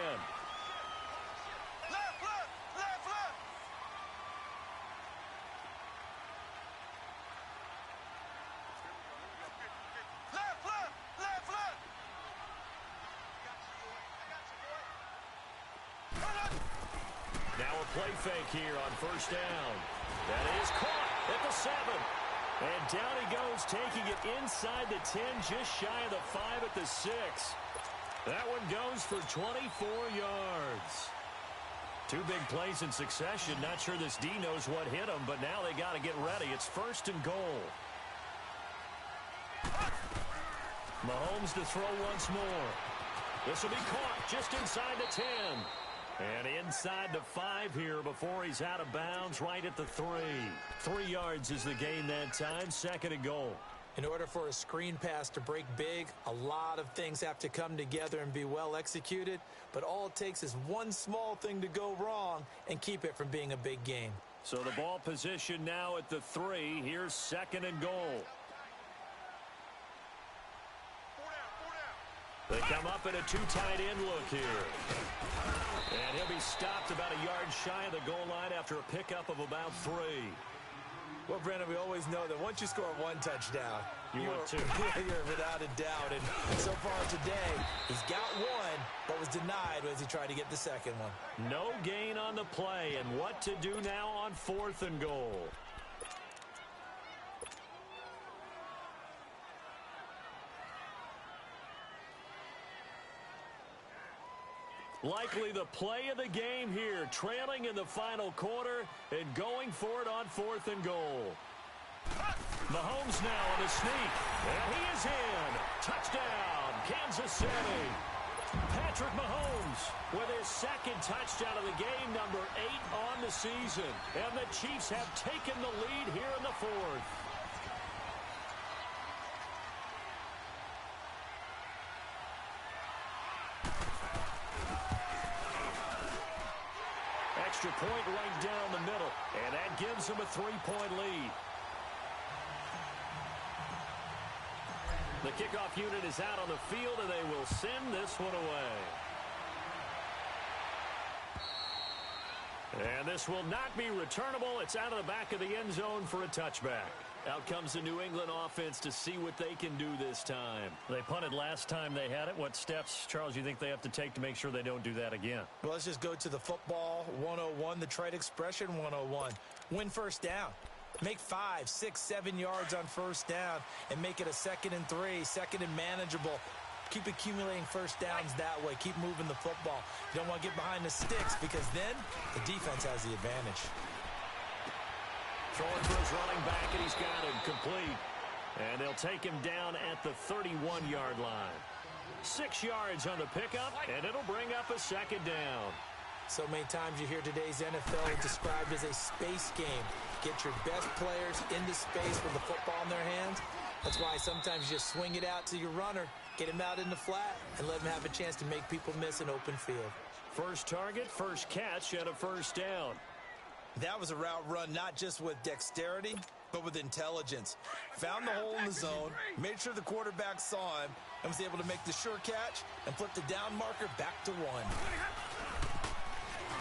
Now a play fake here on 1st down. That is caught at the 7. And down he goes, taking it inside the 10, just shy of the 5 at the 6. That one goes for 24 yards. 2 big plays in succession. Not sure this D knows what hit him, but now they got to get ready. It's 1st and goal. Mahomes to throw once more. This will be caught just inside the 10. And inside the 5 here before he's out of bounds, right at the 3. 3 yards is the gain that time, 2nd and goal. In order for a screen pass to break big, a lot of things have to come together and be well executed. But all it takes is one small thing to go wrong and keep it from being a big game. So the ball position now at the 3. Here's 2nd and goal. They come up in a 2 tight end look here. And he'll be stopped about a yard shy of the goal line after a pickup of about 3. Well, Brandon, we always know that once you score 1 touchdown, you want 2. You're without a doubt. And so far today, he's got 1, but was denied as he tried to get the second one. No gain on the play, and what to do now on 4th and goal. Likely the play of the game here, trailing in the final quarter and going for it on 4th and goal. Mahomes now on the sneak, and he is in. Touchdown, Kansas City. Patrick Mahomes with his second touchdown of the game, number 8 on the season. And the Chiefs have taken the lead here in the 4th. Extra point right down the middle, and that gives them a 3-point lead. The kickoff unit is out on the field, and they will send this one away. And this will not be returnable. It's out of the back of the end zone for a touchback. Out comes the New England offense to see what they can do this time. They punted last time they had it. What steps, Charles, you think they have to take to make sure they don't do that again? Well, let's just go to the football 101, the trade expression 101. Win first down. Make 5, 6, 7 yards on first down and make it a 2nd and 3, 2nd and manageable. Keep accumulating first downs that way. Keep moving the football. You don't want to get behind the sticks because then the defense has the advantage. Throwing for his running back, and he's got him complete. And they'll take him down at the 31-yard line. 6 yards on the pickup, and it'll bring up a 2nd down. So many times you hear today's NFL described as a space game. Get your best players into space with the football in their hands. That's why sometimes you just swing it out to your runner, get him out in the flat, and let him have a chance to make people miss an open field. First target, first catch, and a first down. That was a route run not just with dexterity, but with intelligence. Found the hole in the zone, made sure the quarterback saw him, and was able to make the sure catch and flip the down marker back to 1.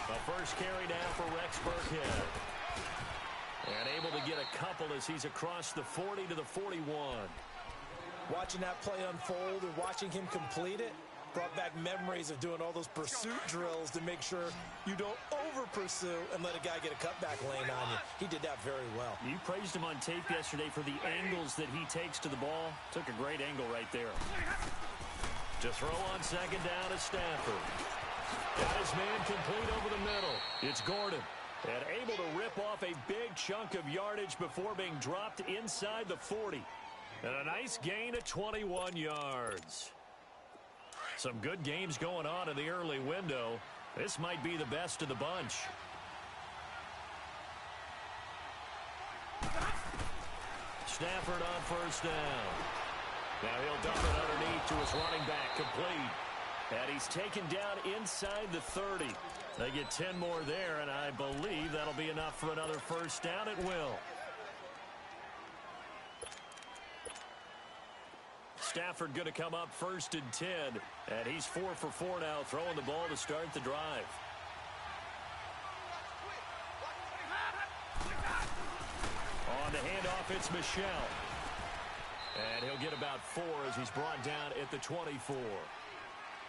The first carry down for Rex Burkhead. And able to get a couple as he's across the 40 to the 41. Watching that play unfold and watching him complete it brought back memories of doing all those pursuit drills to make sure you don't over-pursue and let a guy get a cutback lane on you. He did that very well. You praised him on tape yesterday for the angles that he takes to the ball. Took a great angle right there. To throw on 2nd down is Stafford. Got his man complete over the middle. It's Gordon. And able to rip off a big chunk of yardage before being dropped inside the 40. And a nice gain of 21 yards. Some good games going on in the early window. This might be the best of the bunch. Stafford on first down. Now he'll dump it underneath to his running back, complete. And he's taken down inside the 30. They get 10 more there, and I believe that'll be enough for another first down. It will. Stafford going to come up 1st and 10, and he's 4 for 4 now, throwing the ball to start the drive. On the handoff, it's Michel. And he'll get about 4 as he's brought down at the 24.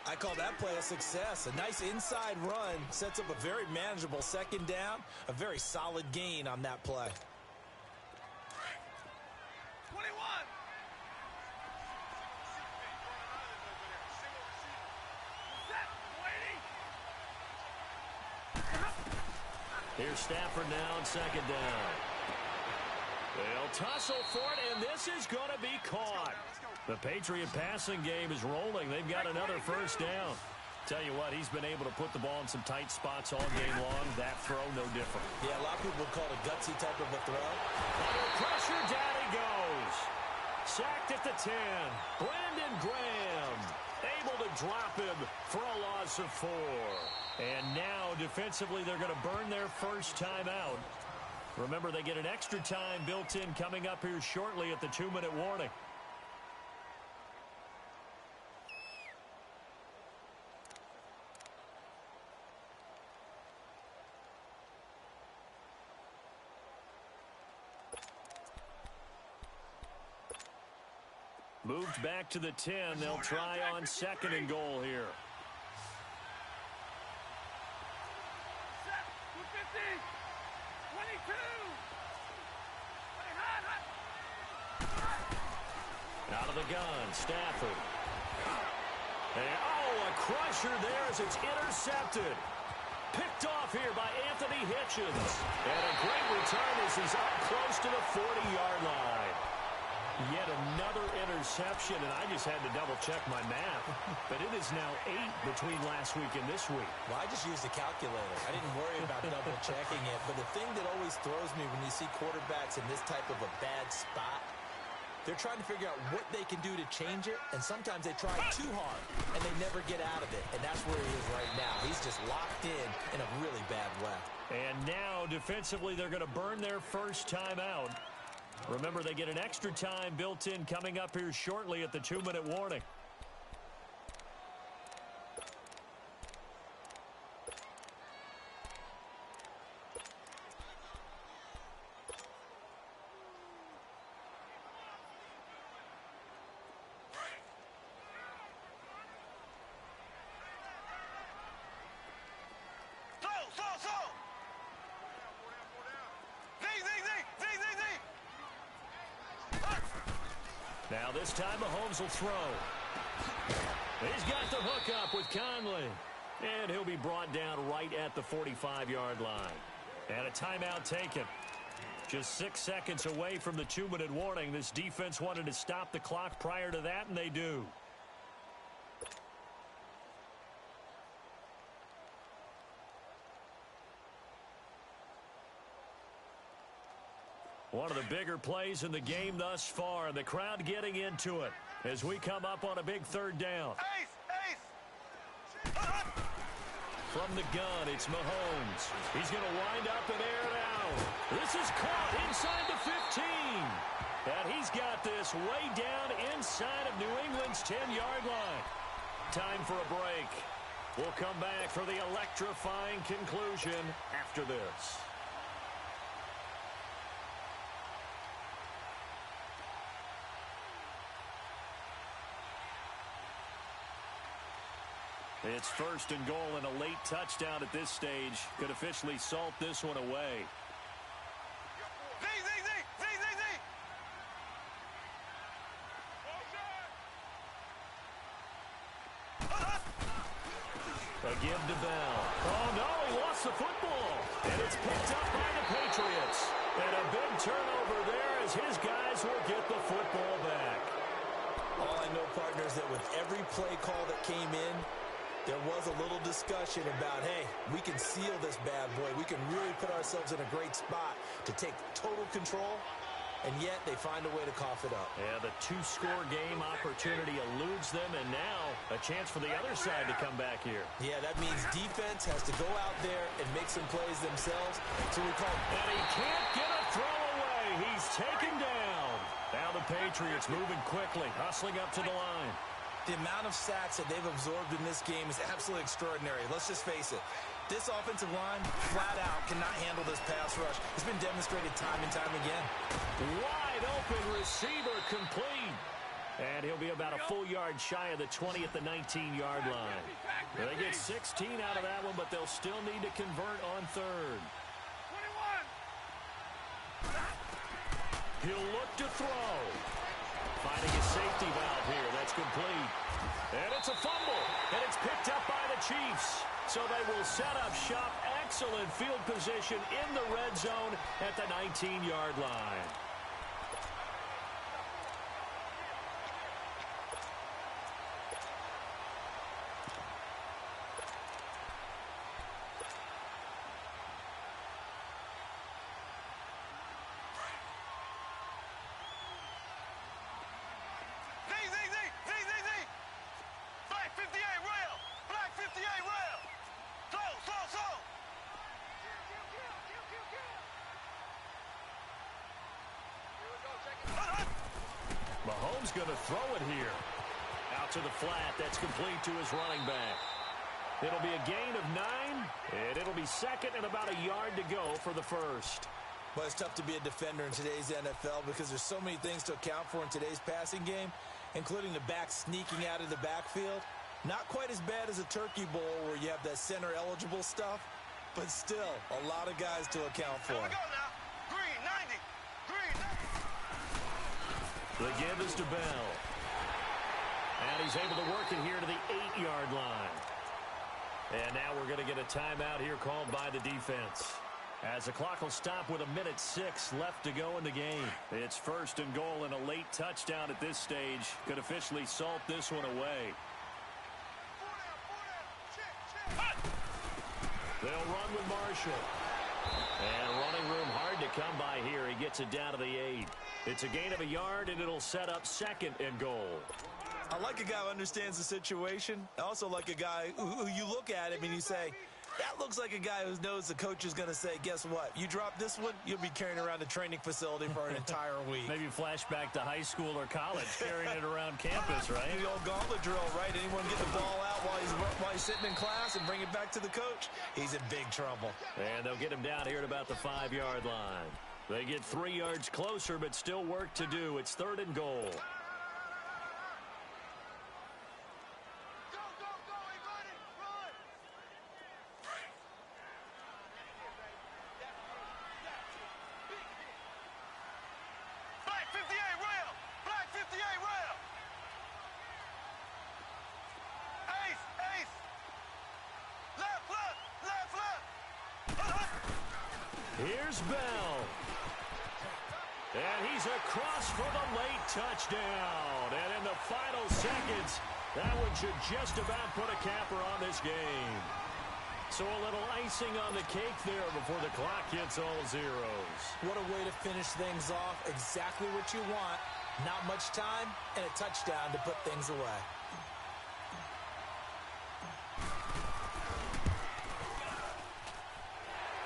I call that play a success. A nice inside run sets up a very manageable 2nd down, a very solid gain on that play. 21. Here's Stafford now on 2nd down. They'll tussle for it, and this is going to be caught. The Patriot passing game is rolling. They've got another first down. Tell you what, he's been able to put the ball in some tight spots all game long. That throw, no different. Yeah, a lot of people would call it a gutsy type of a throw. Under pressure, down he goes. Sacked at the 10. Brandon Graham able to drop him for a loss of 4. And now, defensively, they're going to burn their first time out. Remember, they get an extra time built in coming up here shortly at the 2-minute warning. Moved back to the 10. They'll try on 2nd and goal here. Out of the gun, Stafford. And, a crusher there as it's intercepted. Picked off here by Anthony Hitchens. And a great return as he's up close to the 40-yard line. Yet another interception, and I just had to double-check my math. But it is now 8 between last week and this week. Well, I just used a calculator. I didn't worry about double-checking it. But the thing that always throws me when you see quarterbacks in this type of a bad spot, they're trying to figure out what they can do to change it, and sometimes they try too hard, and they never get out of it. And that's where he is right now. He's just locked in a really bad way. And now, defensively, they're going to burn their first time out. Remember, they get an extra time built in coming up here shortly at the 2-minute warning. Now this time Mahomes will throw. He's got the hook up with Conley. And he'll be brought down right at the 45-yard line. And a timeout taken. Just 6 seconds away from the 2-minute warning. This defense wanted to stop the clock prior to that, and they do. One of the bigger plays in the game thus far, and the crowd getting into it as we come up on a big third down. From the gun, it's Mahomes. He's going to wind up and air it out. This is caught inside the 15. And he's got this way down inside of New England's 10-yard line. Time for a break. We'll come back for the electrifying conclusion after this. It's first and goal, and a late touchdown at this stage could officially salt this one away. A give to Bell. Oh, no, he lost the football. And it's picked up by the Patriots. And a big turnover there as his guys will get the football back. All I know, partners, that with every play call that came in, there was a little discussion about, hey, we can seal this bad boy. We can really put ourselves in a great spot to take total control, and yet they find a way to cough it up. Yeah, the 2-score game opportunity eludes them, and now a chance for the other side to come back here. Yeah, that means defense has to go out there and make some plays themselves. So we call. And he can't get a throw away. He's taken down. Now the Patriots moving quickly, hustling up to the line. The amount of sacks that they've absorbed in this game is absolutely extraordinary. Let's just face it. This offensive line, flat out, cannot handle this pass rush. It's been demonstrated time and time again. Wide open receiver complete. And he'll be about a full yard shy of the 20 at the 19-yard line. They get 16 out of that one, but they'll still need to convert on third. 21. He'll look to throw. Finding a safety valve here. That's complete. And it's a fumble. And it's picked up by the Chiefs. So they will set up shop. Excellent field position in the red zone at the 19-yard line. Mahomes going to throw it here. Out to the flat. That's complete to his running back. It'll be a gain of 9, and it'll be second and about a yard to go for the first. But it's tough to be a defender in today's NFL because there's so many things to account for in today's passing game, including the back sneaking out of the backfield. Not quite as bad as a turkey bowl where you have that center-eligible stuff, but still, a lot of guys to account for. Here we go now. Green, 90. Green, 90. The give is to Bell. And he's able to work it here to the 8-yard line. And now we're going to get a timeout here called by the defense, as the clock will stop with 1:06 left to go in the game. It's 1st and goal, and a late touchdown at this stage could officially salt this one away. They'll run with Marshall. And running room hard to come by here. He gets it down to the 8. It's a gain of a yard, and it'll set up 2nd and goal. I like a guy who understands the situation. I also like a guy who you look at him and you say, that looks like a guy who knows the coach is going to say, guess what? You drop this one, you'll be carrying around the training facility for an entire week. Maybe flashback to high school or college, carrying it around campus, right? The old gauntlet drill, right? Anyone get the ball out while he's sitting in class and bring it back to the coach? He's in big trouble. And they'll get him down here at about the 5-yard line. They get 3 yards closer, but still work to do. It's 3rd and goal. Here's Bell. And he's across for the late touchdown. And in the final seconds, that one should just about put a capper on this game. So a little icing on the cake there before the clock hits all zeros. What a way to finish things off. Exactly what you want. Not much time and a touchdown to put things away.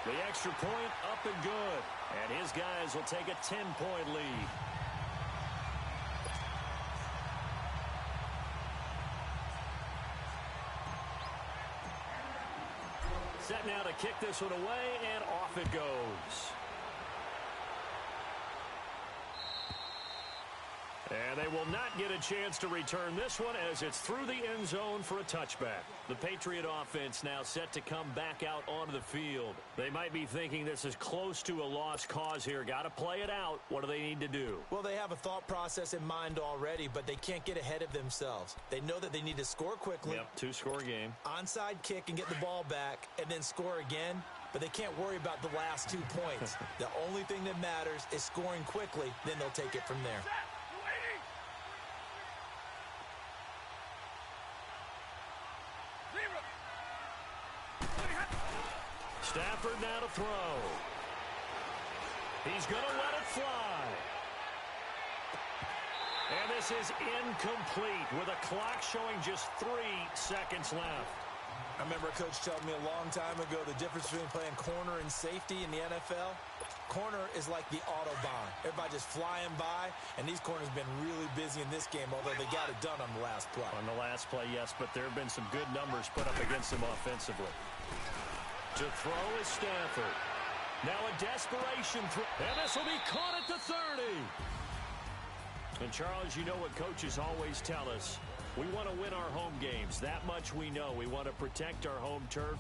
The extra point up and good. And his guys will take a 10-point lead. Set now to kick this one away, and off it goes. And they will not get a chance to return this one as it's through the end zone for a touchback. The Patriot offense now set to come back out onto the field. They might be thinking this is close to a lost cause here. Got to play it out. What do they need to do? Well, they have a thought process in mind already, but they can't get ahead of themselves. They know that they need to score quickly. Yep, 2-score game. Onside kick and get the ball back and then score again. But they can't worry about the last 2 points. The only thing that matters is scoring quickly. Then they'll take it from there. Stafford now to throw. He's going to let it fly. And this is incomplete with a clock showing just 3 seconds left. I remember a coach telling me a long time ago the difference between playing corner and safety in the NFL. Corner is like the Autobahn. Everybody just flying by, and these corners have been really busy in this game, although they got it done on the last play. On the last play, yes, but there have been some good numbers put up against them offensively. To throw is Stafford. Now a desperation throw. And this will be caught at the 30. And, Charles, you know what coaches always tell us. We want to win our home games. That much we know. We want to protect our home turf.